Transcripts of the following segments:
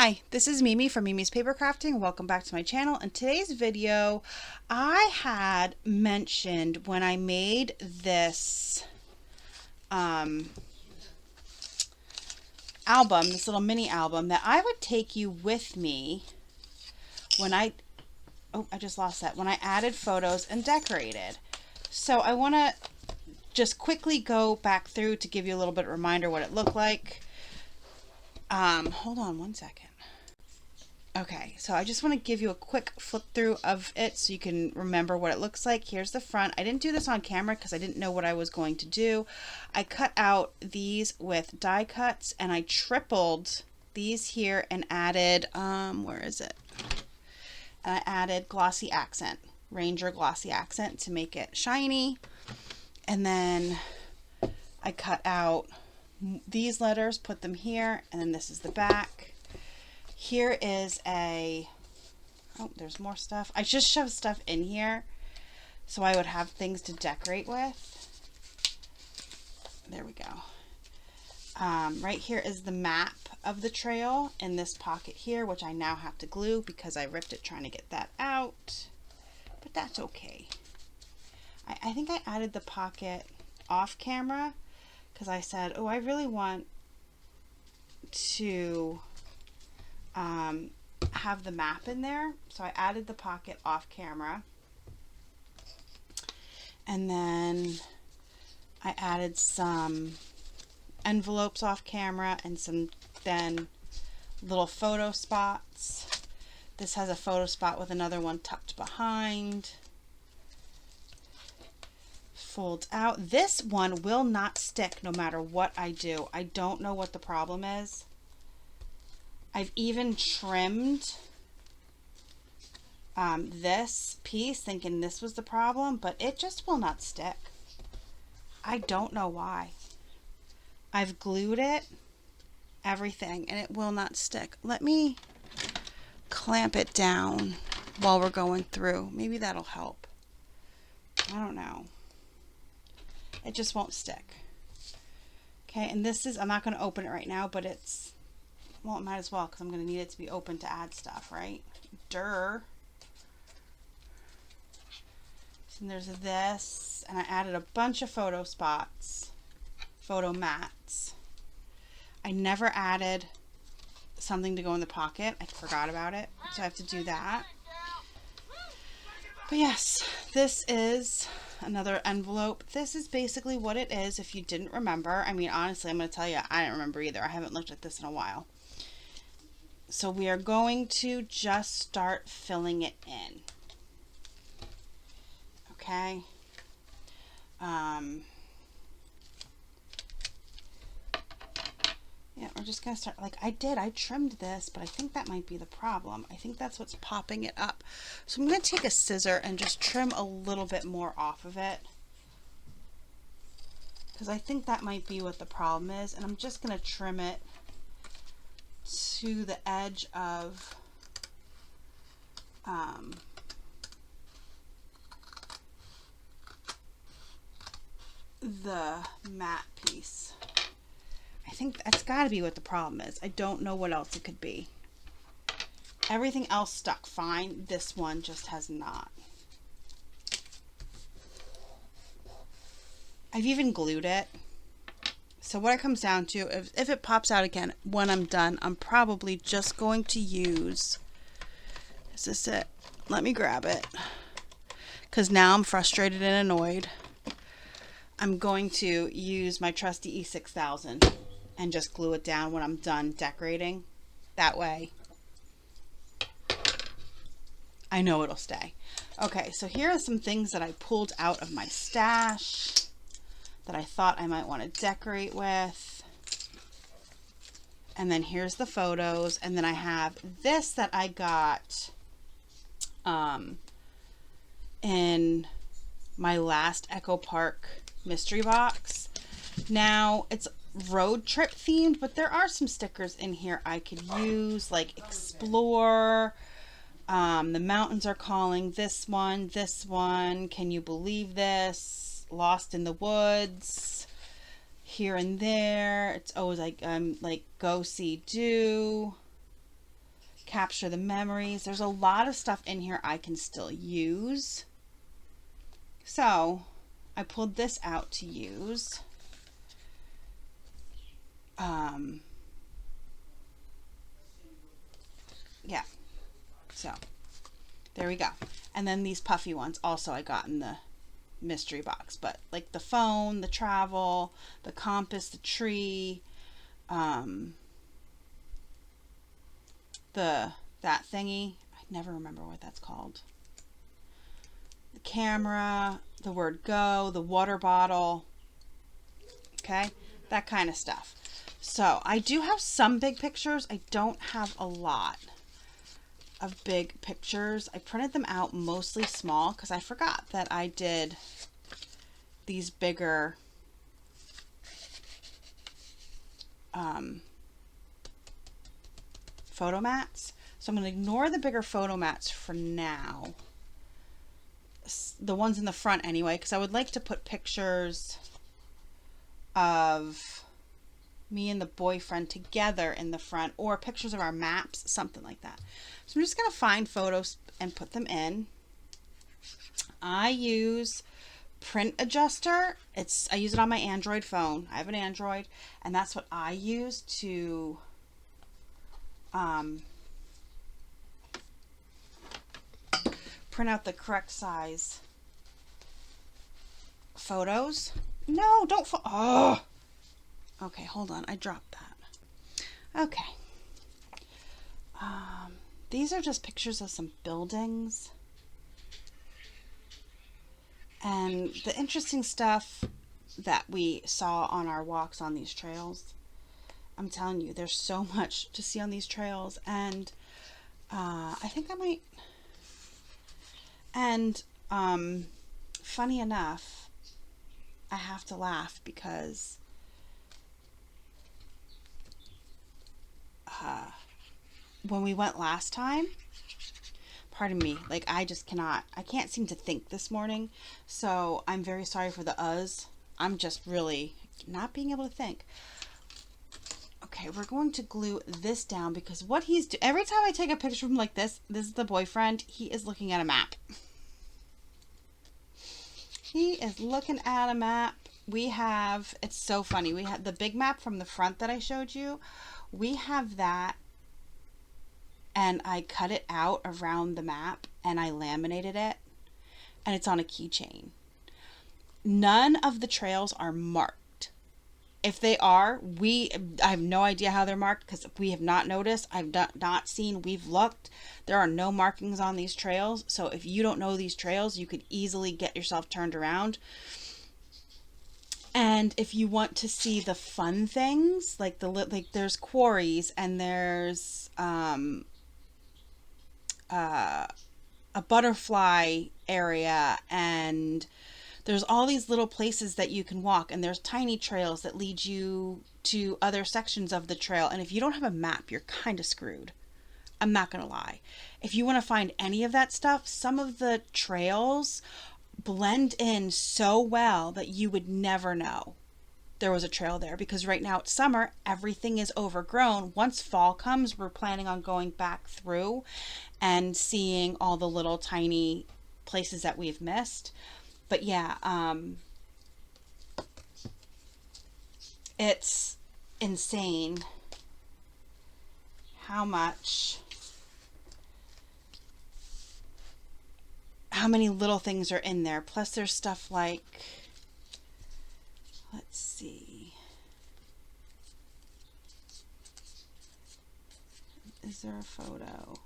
Hi, this is Mimi from Mimi's Paper Crafting. Welcome back to my channel. In today's video, I had mentioned when I made this album, this little mini album, that I would take you with me when I just lost that, when I added photos and decorated. So I want to just quickly go back through to give you a little bit of reminder what it looked like. Hold on one second. Okay, so I just want to give you a quick flip through of it so you can remember what it looks like. Here's the front. I didn't do this on camera because I didn't know what I was going to do. I cut out these with die cuts and I tripled these here and added, where is it? And I added glossy accent, Ranger glossy accent to make it shiny. And then I cut out these letters, put them here, and then this is the back. Here is there's more stuff. I just shoved stuff in here so I would have things to decorate with. There we go. Right here is the map of the trail in this pocket here, which I now have to glue because I ripped it trying to get that out, but that's okay. I think I added the pocket off camera because I said, oh, I really want to have the map in there. So I added the pocket off camera. And then I added some envelopes off camera and some then little photo spots. This has a photo spot with another one tucked behind. Fold out. This one will not stick no matter what I do. I don't know what the problem is. I've even trimmed this piece thinking this was the problem, but it just will not stick. I don't know why. I've glued it, everything, and it will not stick. Let me clamp it down while we're going through. Maybe that'll help. I don't know. It just won't stick. Okay, and this is, I'm not going to open it right now, but it's, well, it might as well because I'm going to need it to be open to add stuff, right? And there's this, and I added a bunch of photo spots, photo mats. I never added something to go in the pocket. I forgot about it, so I have to do that. But yes, this is another envelope. This is basically what it is if you didn't remember. I mean, honestly, I'm going to tell you, I didn't remember either. I haven't looked at this in a while. So we are going to just start filling it in. Okay. Yeah, we're just going to start, like I trimmed this, but I think that might be the problem. I think that's what's popping it up. So I'm going to take a scissor and just trim a little bit more off of it, because I think that might be what the problem is. And I'm just going to trim it to the edge of the matte piece. I think that's got to be what the problem is. I don't know what else it could be. Everything else stuck fine. This one just has not. I've even glued it. So what it comes down to, if it pops out again when I'm done, I'm probably just going to use, is this it? Let me grab it, because now I'm frustrated and annoyed. I'm going to use my trusty E6000 and just glue it down when I'm done decorating. That way I know it'll stay. Okay, so here are some things that I pulled out of my stash that I thought I might want to decorate with. And then here's the photos. And then I have this that I got in my last Echo Park mystery box. Now it's road trip themed, but there are some stickers in here I could use, like explore, the mountains are calling, this one, can you believe this, lost in the woods, here and there. It's always like go see do, capture the memories. There's a lot of stuff in here I can still use. So I pulled this out to use. Yeah, so there we go. And then these puffy ones also I got in the mystery box, but like the phone, the travel, the compass, the tree, that thingy, I never remember what that's called, the camera, the word go, the water bottle, okay, that kind of stuff. So I do have some big pictures. I don't have a lot of big pictures. I printed them out mostly small because I forgot that I did these bigger photo mats. So I'm going to ignore the bigger photo mats for now. The ones in the front anyway, because I would like to put pictures of me and the boyfriend together in the front, or pictures of our maps, something like that. So I'm just going to find photos and put them in. I use Print Adjuster. I use it on my Android phone. I have an Android, and that's what I use to print out the correct size photos. No, don't fall. Oh. Okay, hold on. I dropped that. Okay. These are just pictures of some buildings. And the interesting stuff that we saw on our walks on these trails. I'm telling you, there's so much to see on these trails. And I think I might... And funny enough, I have to laugh because when we went last time, pardon me, like I can't seem to think this morning, so I'm very sorry for the uhs. I'm just really not being able to think. Okay, we're going to glue this down because what he's doing, every time I take a picture of him like this is the boyfriend, he is looking at a map. He is looking at a map. It's so funny, we have the big map from the front that I showed you. We have that, and I cut it out around the map and I laminated it, and it's on a keychain. None of the trails are marked. If they are, I have no idea how they're marked because we have not noticed. I've not seen, we've looked. There are no markings on these trails. So if you don't know these trails, you could easily get yourself turned around. And if you want to see the fun things, like there's quarries and there's a butterfly area, and there's all these little places that you can walk, and there's tiny trails that lead you to other sections of the trail. And if you don't have a map, you're kind of screwed. I'm not gonna lie. If you want to find any of that stuff, some of the trails blend in so well that you would never know there was a trail there, because right now it's summer, everything is overgrown. Once fall comes, we're planning on going back through and seeing all the little tiny places that we've missed. But yeah, it's insane how many little things are in there. Plus there's stuff like, let's see, is there a photo?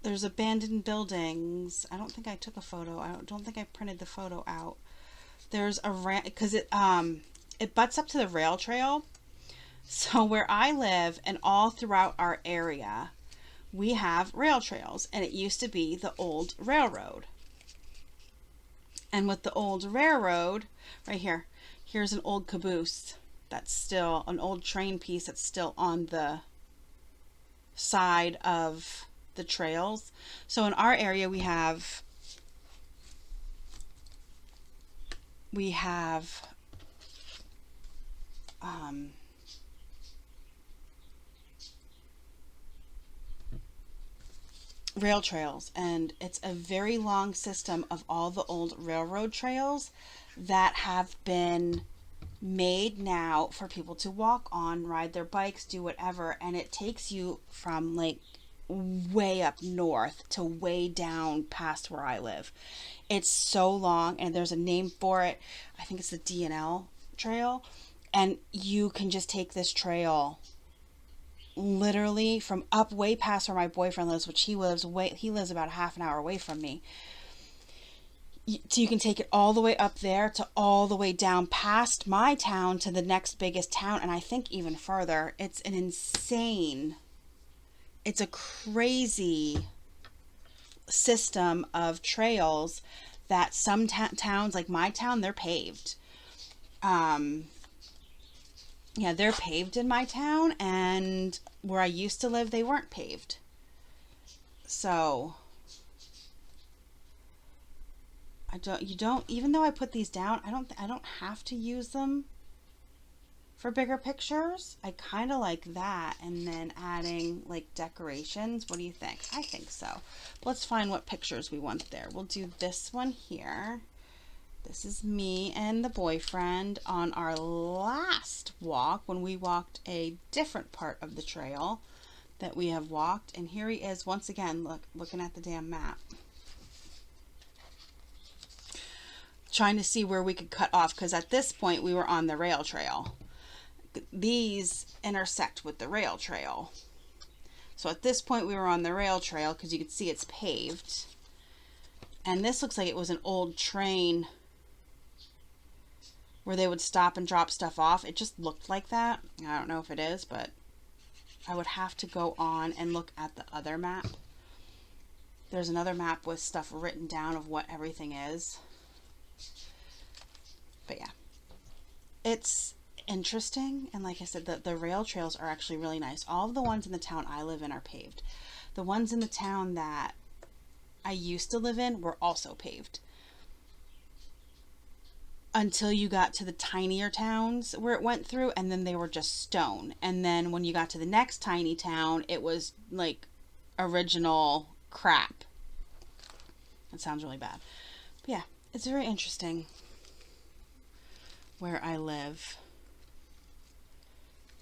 There's abandoned buildings. I don't think I took a photo. I don't think I printed the photo out. There's a because it butts up to the rail trail. So where I live and all throughout our area, we have rail trails, and it used to be the old railroad. And with the old railroad, right here, here's an old caboose that's still an old train piece that's still on the side of the trails. So in our area we have rail trails, and it's a very long system of all the old railroad trails that have been made now for people to walk on, ride their bikes, do whatever, and it takes you from like way up north to way down past where I live. It's so long, and there's a name for it. I think it's the D&L trail, and you can just take this trail literally from up way past where my boyfriend lives, which he lives about a half an hour away from me. So you can take it all the way up there to all the way down past my town to the next biggest town, and I think even further. It's a crazy system of trails that some towns, like my town, they're paved. Yeah, they're paved in my town, and where I used to live, they weren't paved. So even though I put these down, I don't have to use them for bigger pictures. I kind of like that, and then adding like decorations. What do you think? I think so. But let's find what pictures we want there. We'll do this one here. This is me and the boyfriend on our last walk when we walked a different part of the trail that we have walked. And here he is once again, looking at the damn map, trying to see where we could cut off, because at this point we were on the rail trail. These intersect with the rail trail. So at this point we were on the rail trail because you could see it's paved. And this looks like it was an old train where they would stop and drop stuff off. It just looked like that. I don't know if it is, but I would have to go on and look at the other map. There's another map with stuff written down of what everything is. But yeah, it's interesting. And like I said, the rail trails are actually really nice. All of the ones in the town I live in are paved. The ones in the town that I used to live in were also paved, until you got to the tinier towns where it went through, and then they were just stone. And then when you got to the next tiny town, it was like original crap. That sounds really bad. But yeah, it's very interesting where I live.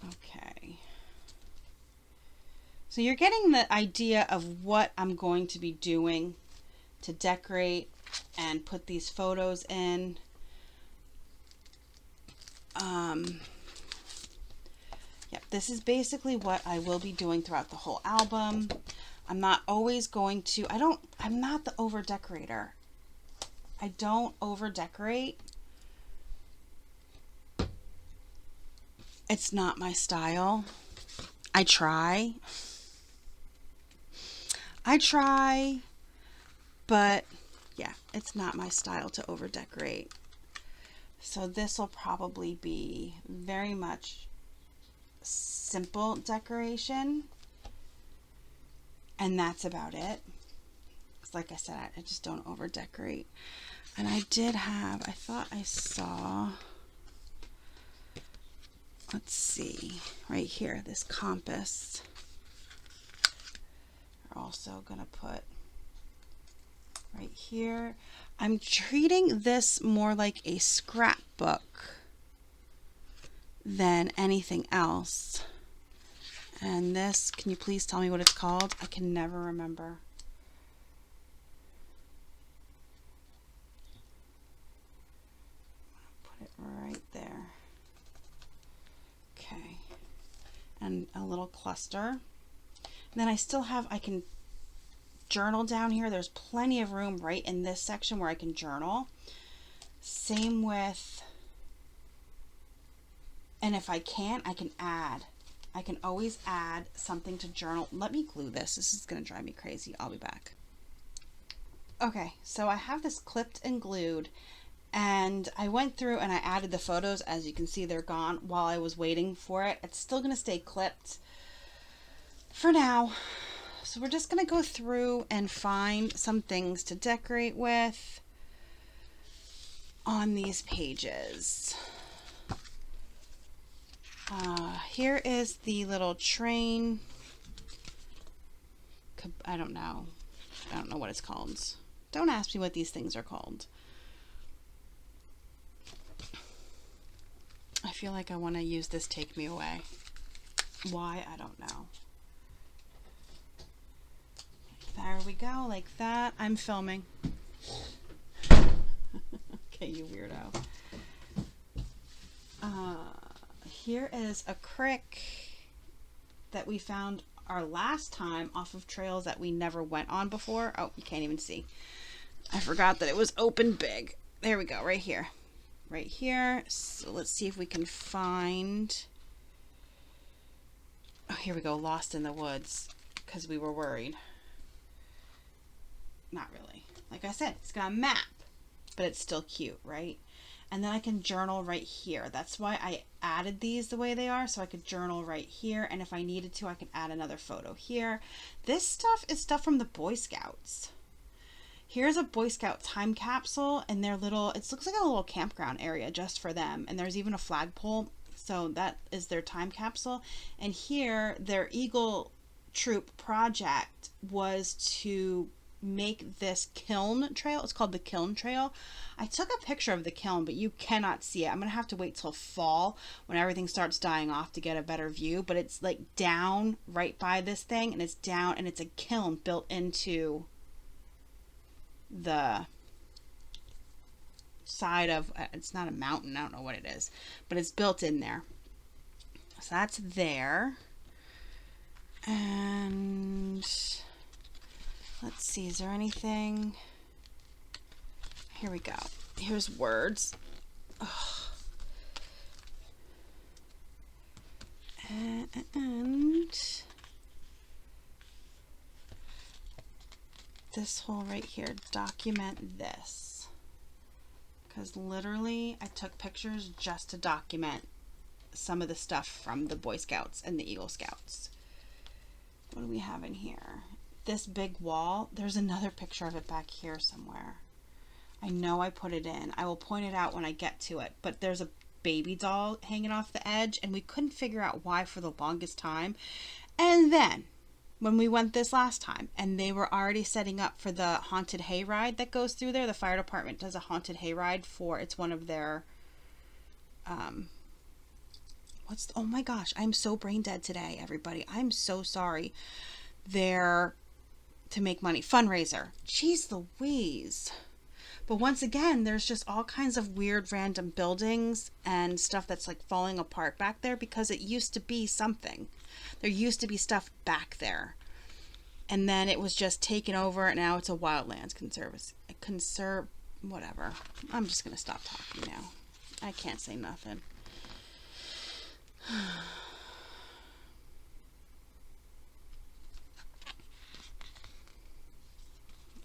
Okay. So you're getting the idea of what I'm going to be doing to decorate and put these photos in. Yep, this is basically what I will be doing throughout the whole album. I'm not always going to, I'm not the over decorator. I don't over decorate. It's not my style. I try, but yeah, it's not my style to over decorate. So this will probably be very much simple decoration, and that's about it. Because like I said, I just don't over decorate. And I thought I saw, let's see, right here, this compass. We're also gonna put right here. I'm treating this more like a scrapbook than anything else. And this, can you please tell me what it's called? I can never remember. Put it right there. Okay. And a little cluster. And then I still have, I can journal down here. There's plenty of room right in this section where I can journal. Same with, and if I can't, I can add. I can always add something to journal. Let me glue this. This is going to drive me crazy. I'll be back. Okay, so I have this clipped and glued, and I went through and I added the photos. As you can see, they're gone while I was waiting for it. It's still going to stay clipped for now. So we're just going to go through and find some things to decorate with on these pages. Here is the little train. I don't know. I don't know what it's called. Don't ask me what these things are called. I feel like I want to use this Take Me Away. Why? I don't know. There we go, like that. I'm filming. Okay, you weirdo. Here is a crick that we found our last time off of trails that we never went on before. Oh, you can't even see. I forgot that it was open big. There we go, right here. Right here. So let's see if we can find... Oh, here we go. Lost in the woods because we were worried. Not really. Like I said, it's got a map, but it's still cute, right? And then I can journal right here. That's why I added these the way they are, so I could journal right here. And if I needed to, I could add another photo here. This stuff is stuff from the Boy Scouts. Here's a Boy Scout time capsule, and their little, it looks like a little campground area just for them. And there's even a flagpole, so that is their time capsule. And here, their Eagle Troop project was to make this kiln trail. It's called the Kiln Trail. I took a picture of the kiln, but you cannot see it. I'm gonna have to wait till fall when everything starts dying off to get a better view, but it's like down right by this thing, and it's down, and it's a kiln built into the side of, it's not a mountain, I don't know what it is, but it's built in there. So that's there. And let's see, is there anything? Here we go. Here's words. Ugh. And this whole right here, document this. Because literally I took pictures just to document some of the stuff from the Boy Scouts and the Eagle Scouts. What do we have in here? This big wall, there's another picture of it back here somewhere. I know I put it in. I will point it out when I get to it, but there's a baby doll hanging off the edge, and we couldn't figure out why for the longest time. And then when we went this last time and they were already setting up for the haunted hayride that goes through there, the fire department does a haunted hayride for, it's one of their oh my gosh, I'm so brain dead today, everybody. I'm so sorry. They're to make money fundraiser. Jeez Louise. But once again, there's just all kinds of weird random buildings and stuff that's like falling apart back there because it used to be something. There used to be stuff back there. And then it was just taken over, and now it's a wildlands whatever. I'm just going to stop talking now. I can't say nothing.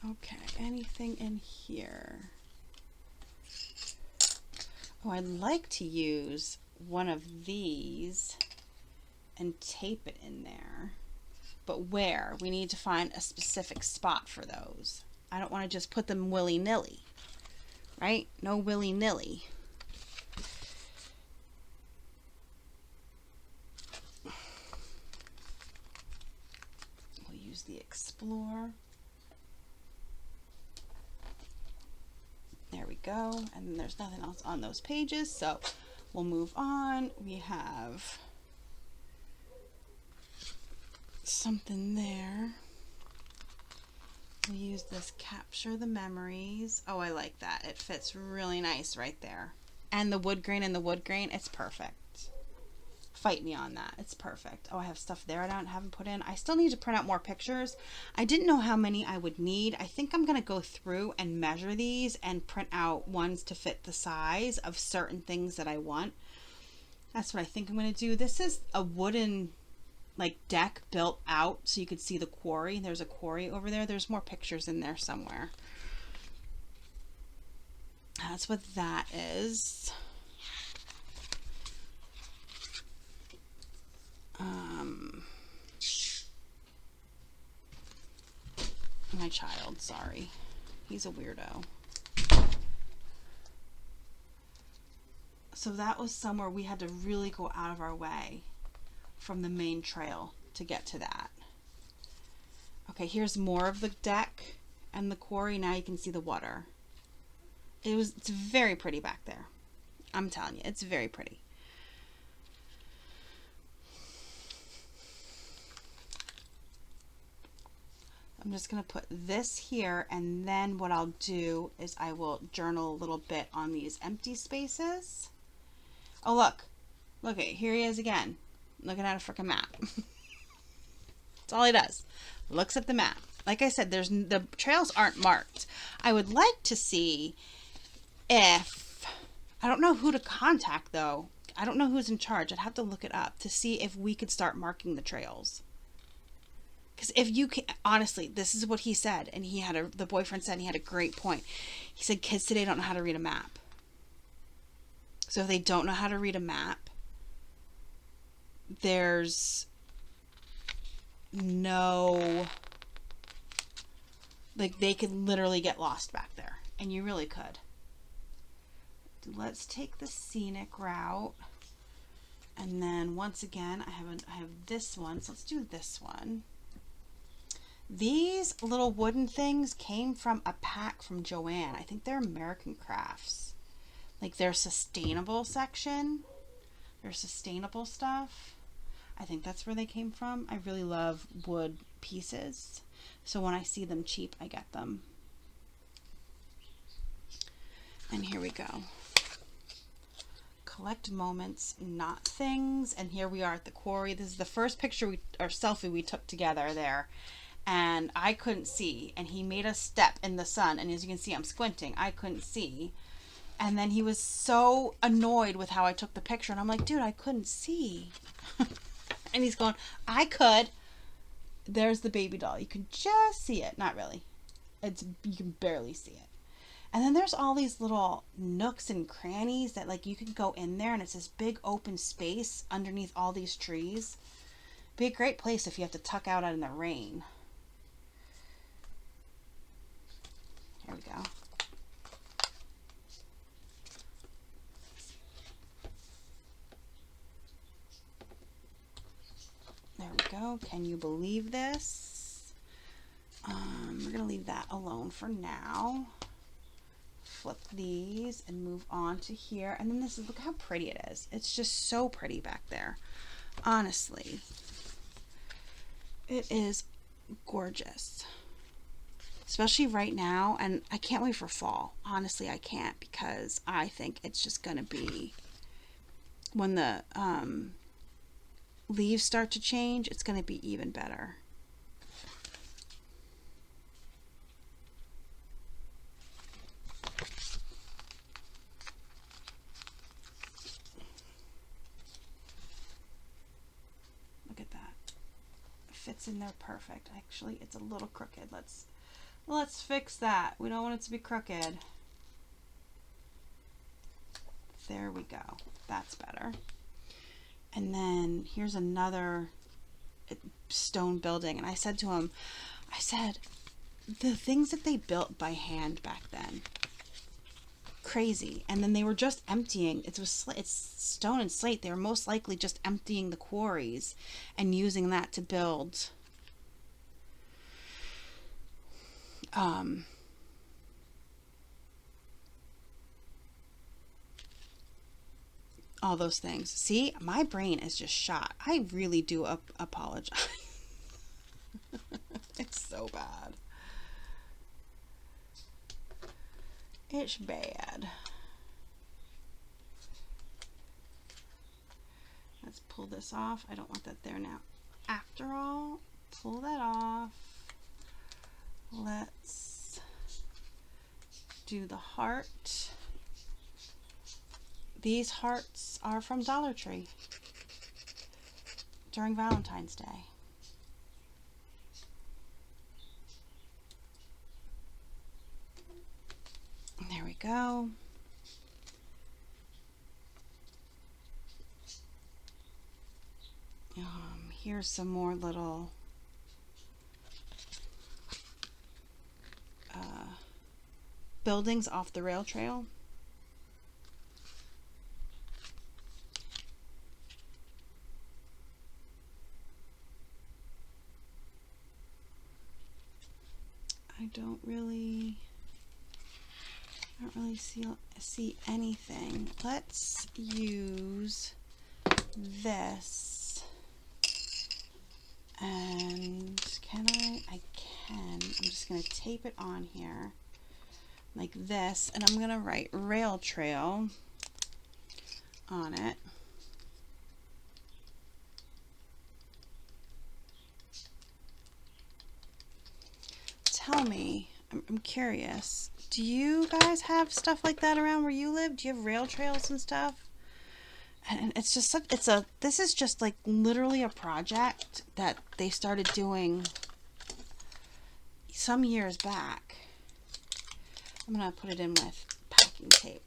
Okay, anything in here? Oh, I'd like to use one of these and tape it in there. But where? We need to find a specific spot for those. I don't want to just put them willy-nilly, right? No willy-nilly. We'll use the Explore. There we go. And then there's nothing else on those pages, so we'll move on. We have something there. We'll use this Capture the Memories. Oh, I like that. It fits really nice right there. And the wood grain it's perfect. Fight me on that. It's perfect. Oh, I have stuff there I haven't put in. I still need to print out more pictures. I didn't know how many I would need. I think I'm going to go through and measure these and print out ones to fit the size of certain things that I want. That's what I think I'm going to do. This is a wooden like deck built out so you could see the quarry. There's a quarry over there. There's more pictures in there somewhere. That's what that is. My child, sorry. He's a weirdo. So that was somewhere we had to really go out of our way from the main trail to get to that. Okay, here's more of the deck and the quarry. Now you can see the water. It's very pretty back there. I'm telling you, it's very pretty. I'm just going to put this here, and then what I'll do is I will journal a little bit on these empty spaces. Oh, look. Look, here he is again, looking at a freaking map. That's all he does. Looks at the map. Like I said, the trails aren't marked. I would like to see if, I don't know who to contact though. I don't know who's in charge. I'd have to look it up to see if we could start marking the trails. Because if you can, honestly, this is what he said, and the boyfriend said, and he had a great point. He said, kids today don't know how to read a map. So if they don't know how to read a map, there's no, like, they could literally get lost back there, and you really could. Let's take the scenic route, and then once again, I have this one, so let's do this one. These little wooden things came from a pack from Joann. I think they're American Crafts. Like their sustainable section. Their sustainable stuff. I think that's where they came from. I really love wood pieces. So when I see them cheap, I get them. And here we go. Collect moments, not things. And here we are at the quarry. This is the first picture or selfie we took together there. And I couldn't see, and he made a step in the sun, and as you can see, I'm squinting. I couldn't see, and then he was so annoyed with how I took the picture, and I'm like, dude, I couldn't see. And he's going, I could. There's the baby doll. You can just see it. Not really. You can barely see it. And then there's all these little nooks and crannies that, like, you can go in there, and it's this big open space underneath all these trees. Be a great place if you have to tuck out in the rain. There we go. There we go. Can you believe this? We're going to leave that alone for now. Flip these and move on to here. And then look how pretty it is. It's just so pretty back there. Honestly. It is gorgeous. Especially right now, and I can't wait for fall. Honestly, I can't, because I think it's just going to be, when the leaves start to change, it's going to be even better. Look at that. It fits in there perfect. Actually, it's a little crooked. Let's fix that. We don't want it to be crooked. There we go. That's better. And then here's another stone building. And I said to him, the things that they built by hand back then, crazy. And then they were just emptying. It's stone and slate. They were most likely just emptying the quarries and using that to build all those things. See, my brain is just shot. I really do apologize. It's so bad. It's bad. Let's pull this off. I don't want that there now. After all, pull that off. Let's do the heart. These hearts are from Dollar Tree during Valentine's Day. There we go. Here's some more little buildings off the rail trail. I don't really see anything. Let's use this. And can I can. I'm just going to tape it on here like this, and I'm going to write rail trail on it. Tell me, I'm curious, do you guys have stuff like that around where you live? Do you have rail trails and stuff? And it's just such, this is just like literally a project that they started doing some years back. I'm gonna put it in with packing tape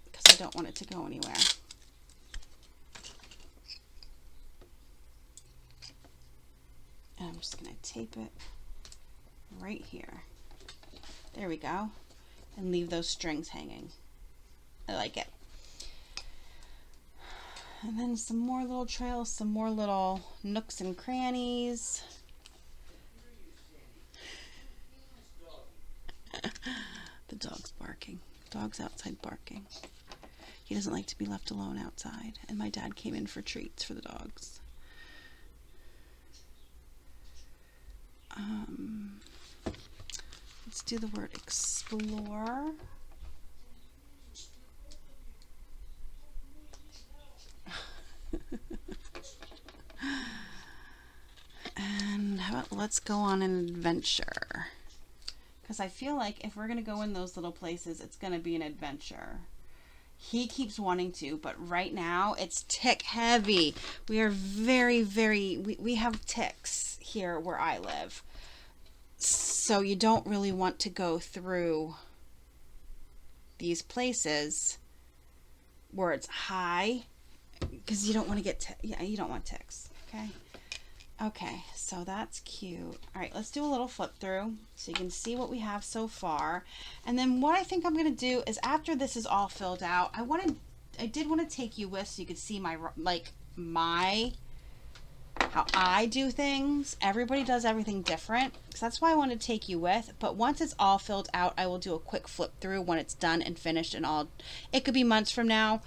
because I don't want it to go anywhere. And I'm just gonna tape it right here. There we go. And leave those strings hanging. I like it. And then some more little trails, some more little nooks and crannies. The dog's barking. The dog's outside barking. He doesn't like to be left alone outside. And my dad came in for treats for the dogs. Let's do the word explore. And how about let's go on an adventure? Because I feel like if we're going to go in those little places, it's going to be an adventure. He keeps wanting to, but right now it's tick heavy. We are we have ticks here where I live. So you don't really want to go through these places where it's high because you don't want to get, you don't want ticks. Okay. Okay, so that's cute. All right, let's do a little flip through so you can see what we have so far. And then what I think I'm going to do is after this is all filled out, I did want to take you with so you could see how I do things. Everybody does everything different. So that's why I want to take you with. But once it's all filled out, I will do a quick flip through when it's done and finished and all. It could be months from now.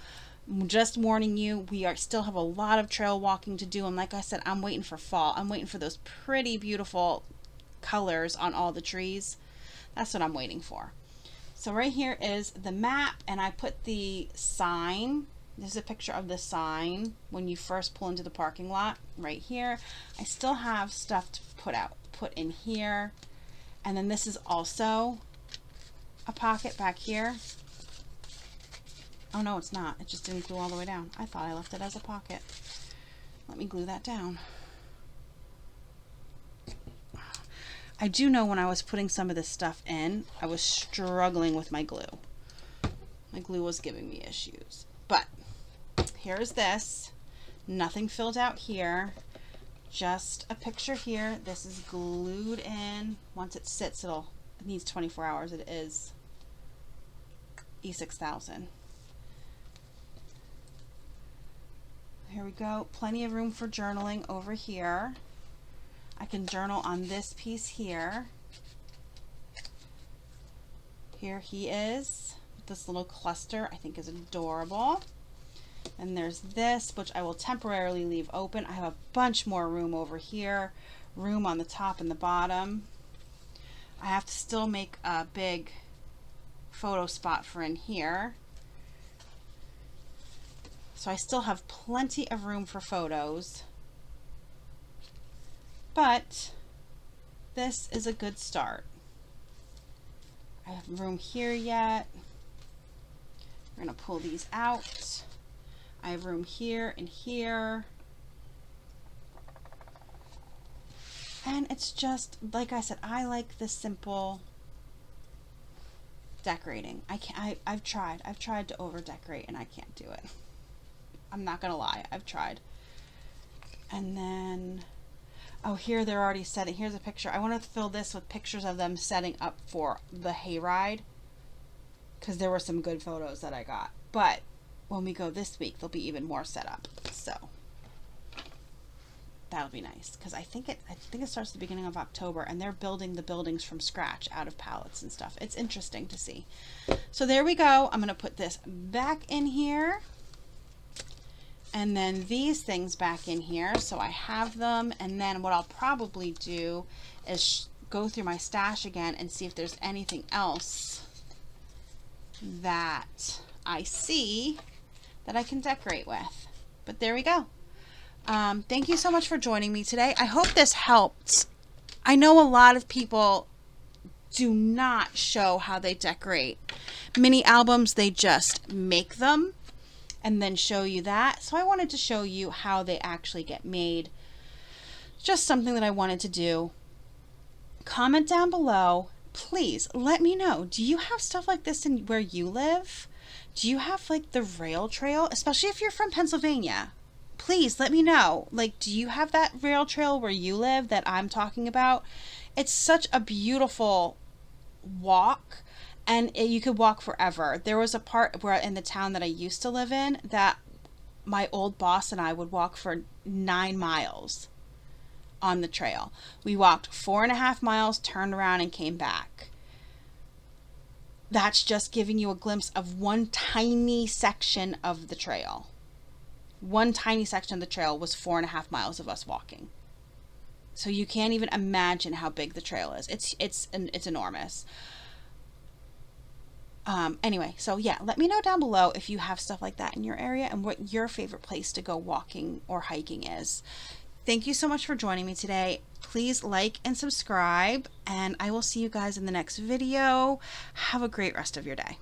Just warning you, we still have a lot of trail walking to do, and like I said, I'm waiting for fall. I'm waiting for those pretty beautiful colors on all the trees. That's what I'm waiting for. So right here is the map, and I put the sign. There's a picture of the sign when you first pull into the parking lot right here. I still have stuff to put in here, and then this is also a pocket back here. Oh no, it's not. It just didn't glue all the way down. I thought I left it as a pocket. Let me glue that down. I do know when I was putting some of this stuff in, I was struggling with my glue. My glue was giving me issues. But here's this. Nothing filled out here. Just a picture here. This is glued in. Once it sits, it needs 24 hours. It is E6000. Here we go. Plenty of room for journaling over here. I can journal on this piece here. Here he is. This little cluster I think is adorable. And there's this, which I will temporarily leave open. I have a bunch more room over here. Room on the top and the bottom. I have to still make a big photo spot for in here. So I still have plenty of room for photos. But this is a good start. I have room here yet. We're going to pull these out. I have room here and here. And it's just, like I said, I like the simple decorating. I've tried to over decorate and I can't do it. I'm not gonna lie, I've tried. And then, oh, here they're already setting. Here's a picture. I want to fill this with pictures of them setting up for the hayride, because there were some good photos that I got. But when we go this week, there'll be even more set up. So that'll be nice, because I think it starts the beginning of October, and they're building the buildings from scratch out of pallets and stuff. It's interesting to see. So there we go. I'm going to put this back in here, and then these things back in here so I have them. And then what I'll probably do is go through my stash again and see if there's anything else that I see that I can decorate with. But there we go. Thank you so much for joining me today. I hope this helped. I know a lot of people do not show how they decorate mini albums. They just make them and then show you that. So I wanted to show you how they actually get made. Just something that I wanted to do. Comment down below. Please let me know. Do you have stuff like this in where you live? Do you have like the rail trail? Especially if you're from Pennsylvania. Please let me know. Like, do you have that rail trail where you live that I'm talking about? It's such a beautiful walk, and you could walk forever. There was a part where in the town that I used to live in that my old boss and I would walk for 9 miles on the trail. We walked 4.5 miles, turned around, and came back. That's just giving you a glimpse of one tiny section of the trail. One tiny section of the trail was 4.5 miles of us walking. So you can't even imagine how big the trail is. It's enormous. Anyway, so yeah, let me know down below if you have stuff like that in your area and what your favorite place to go walking or hiking is. Thank you so much for joining me today. Please like and subscribe, and I will see you guys in the next video. Have a great rest of your day.